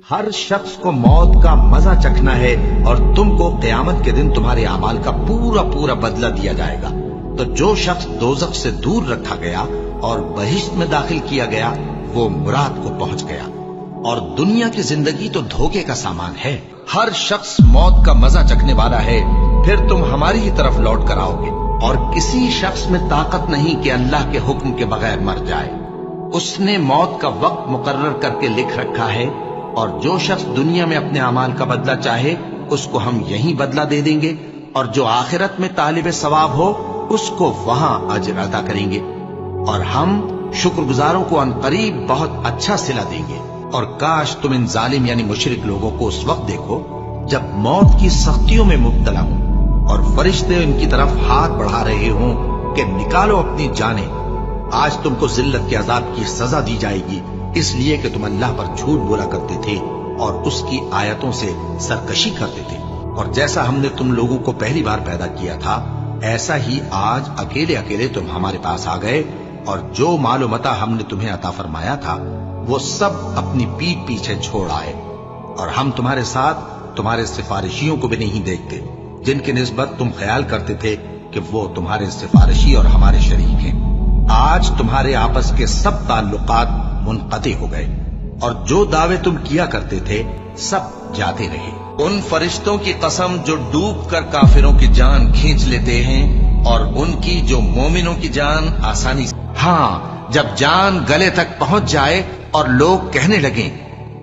ہر شخص کو موت کا مزہ چکھنا ہے اور تم کو قیامت کے دن تمہارے اعمال کا پورا پورا بدلہ دیا جائے گا۔ تو جو شخص دوزخ سے دور رکھا گیا اور بہشت میں داخل کیا گیا وہ مراد کو پہنچ گیا۔ اور دنیا کی زندگی تو دھوکے کا سامان ہے۔ ہر شخص موت کا مزہ چکھنے والا ہے، پھر تم ہماری ہی طرف لوٹ کر آؤ گے، اور کسی شخص میں طاقت نہیں کہ اللہ کے حکم کے بغیر مر جائے۔ اس نے موت کا وقت مقرر کر کے لکھ رکھا ہے، اور جو شخص دنیا میں اپنے اعمال کا بدلہ چاہے اس کو ہم یہیں بدلہ دے دیں گے، اور جو آخرت میں طالب ثواب ہو اس کو وہاں اجر عطا کریں گے، اور ہم شکر گزاروں کو عنقریب بہت اچھا صلہ دیں گے۔ اور کاش تم ان ظالم یعنی مشرک لوگوں کو اس وقت دیکھو جب موت کی سختیوں میں مبتلا ہوں اور فرشتے ان کی طرف ہاتھ بڑھا رہے ہوں کہ نکالو اپنی جانیں، آج تم کو ذلت کے عذاب کی سزا دی جائے گی، اس لیے کہ تم اللہ پر جھوٹ بولا کرتے تھے اور اس کی آیتوں سے سرکشی کرتے تھے۔ اور جیسا ہم نے تم لوگوں کو پہلی بار پیدا کیا تھا ایسا ہی آج اکیلے اکیلے تم ہمارے پاس آ گئے، اور جو مال و متاع ہم نے تمہیں عطا فرمایا تھا وہ سب اپنی پیٹھ پیچھے چھوڑ آئے، اور ہم تمہارے ساتھ تمہارے سفارشیوں کو بھی نہیں دیکھتے جن کی نسبت تم خیال کرتے تھے کہ وہ تمہارے سفارشی اور ہمارے شریک ہیں۔ آج تمہارے آپس کے سب تعلقات منقطع ہو گئے، اور جو دعوے تم کیا کرتے تھے سب جاتے رہے۔ ان فرشتوں کی قسم جو ڈوب کر کافروں کی جان کھینچ لیتے ہیں، اور ان کی جو مومنوں کی جان آسانی سے، ہاں جب جان گلے تک پہنچ جائے اور لوگ کہنے لگیں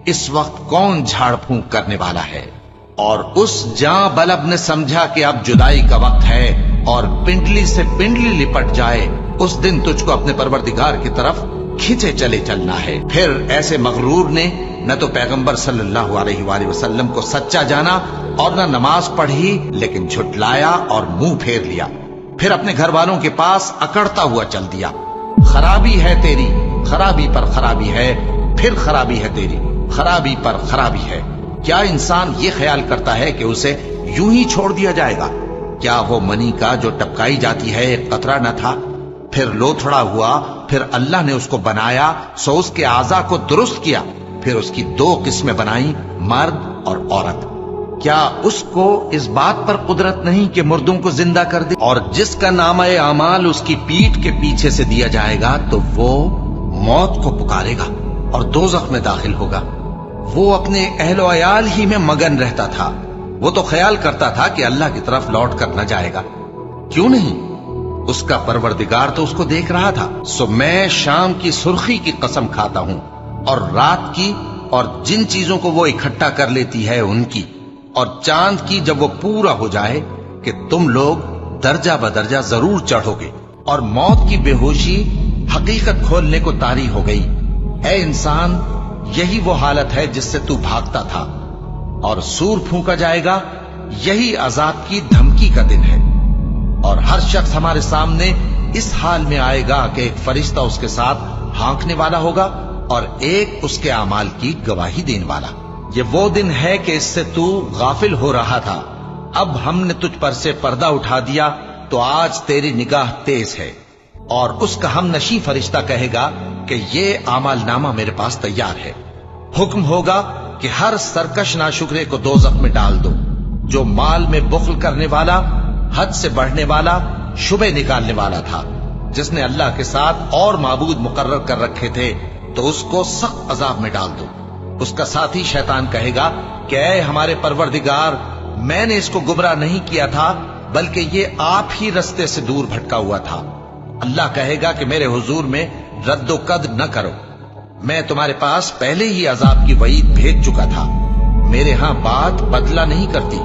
اس وقت کون جھاڑ پھونک کرنے والا ہے، اور اس جاں بلب نے سمجھا کہ اب جدائی کا وقت ہے اور پنڈلی سے پنڈلی لپٹ جائے، اس دن تجھ کو اپنے پروردگار کی طرف کھینچے چلے چلنا ہے۔ پھر ایسے مغرور نے نہ تو پیغمبر صلی اللہ علیہ وآلہ وسلم کو سچا جانا اور نہ نماز پڑھی، لیکن جھٹلایا اور منہ پھیر لیا، پھر اپنے گھر والوں کے پاس اکڑتا ہوا چل دیا۔ خرابی ہے تیری، خرابی پر خرابی ہے، پھر خرابی ہے تیری، خرابی پر خرابی ہے۔ کیا انسان یہ خیال کرتا ہے کہ اسے یوں ہی چھوڑ دیا جائے گا؟ کیا وہ منی کا جو ٹپکائی جاتی ہے ایک قطرہ نہ تھا، پھر لوتھڑا ہوا، پھر اللہ نے اس کو بنایا سو اس کے اعضاء کو درست کیا، پھر اس کی دو قسمیں بنائیں، مرد اور عورت۔ کیا اس کو اس بات پر قدرت نہیں کہ مردوں کو زندہ کر دے؟ اور جس کا نامہ اعمال اس کی پیٹھ کے پیچھے سے دیا جائے گا تو وہ موت کو پکارے گا اور دوزخ میں داخل ہوگا۔ وہ اپنے اہل و عیال ہی میں مگن رہتا تھا، وہ تو خیال کرتا تھا کہ اللہ کی طرف لوٹ کر نہ جائے گا، کیوں نہیں؟ اس کا پروردگار تو اس کو دیکھ رہا تھا۔ سو میں شام کی سرخی کی قسم کھاتا ہوں، اور رات کی، اور جن چیزوں کو وہ اکٹھا کر لیتی ہے ان کی، اور چاند کی جب وہ پورا ہو جائے، کہ تم لوگ درجہ بدرجہ ضرور چڑھو گے، اور موت کی بے ہوشی حقیقت کھولنے کو طاری ہو گئی۔ اے انسان، یہی وہ حالت ہے جس سے تو بھاگتا تھا، اور سور پھونکا جائے گا، یہی عذاب کی دھمکی کا دن ہے۔ اور ہر شخص ہمارے سامنے اس حال میں آئے گا کہ ایک فرشتہ اس کے ساتھ ہانکنے والا ہوگا اور ایک اس کے اعمال کی گواہی دینے والا۔ یہ وہ دن ہے کہ اس سے تو غافل ہو رہا تھا، اب ہم نے تجھ پر سے پردہ اٹھا دیا تو آج تیری نگاہ تیز ہے۔ اور اس کا ہم نشیں فرشتہ کہے گا کہ یہ اعمال نامہ میرے پاس تیار ہے۔ حکم ہوگا کہ ہر سرکش ناشکرے کو دوزخ میں ڈال دو، جو مال میں بخل کرنے والا، حد سے بڑھنے والا، شبہ نکالنے والا تھا، جس نے اللہ کے ساتھ اور معبود مقرر کر رکھے تھے، تو اس کو سخت عذاب میں ڈال دو۔ اس کا ساتھی شیطان کہے گا کہ اے ہمارے پروردگار، میں نے اس کو گمراہ نہیں کیا تھا بلکہ یہ آپ ہی رستے سے دور بھٹکا ہوا تھا۔ اللہ کہے گا کہ میرے حضور میں رد و قد نہ کرو، میں تمہارے پاس پہلے ہی عذاب کی وعید بھیج چکا تھا۔ میرے ہاں بات بدلہ نہیں کرتی،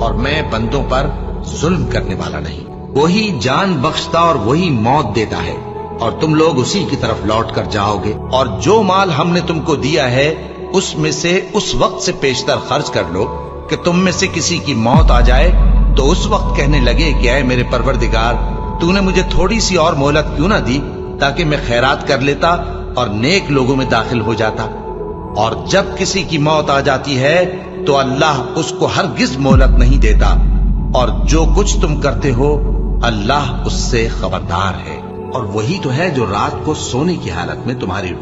اور میں بندوں پر ظلم کرنے والا نہیں۔ وہی جان بخشتا اور وہی موت دیتا ہے، اور تم لوگ اسی کی طرف لوٹ کر جاؤ گے۔ اور جو مال ہم نے تم کو دیا ہے اس میں سے اس وقت سے پیشتر خرچ کر لو کہ تم میں سے کسی کی موت آ جائے تو اس وقت کہنے لگے کہ اے میرے پروردگار، تو نے مجھے تھوڑی سی اور مہلت کیوں نہ دی تاکہ میں خیرات کر لیتا اور نیک لوگوں میں داخل ہو جاتا۔ اور جب کسی کی موت آ جاتی ہے تو اللہ اس کو ہرگز مہلت نہیں دیتا، اور جو کچھ تم کرتے ہو اللہ اس سے خبردار ہے۔ اور وہی تو ہے جو رات کو سونے کی حالت میں تمہاری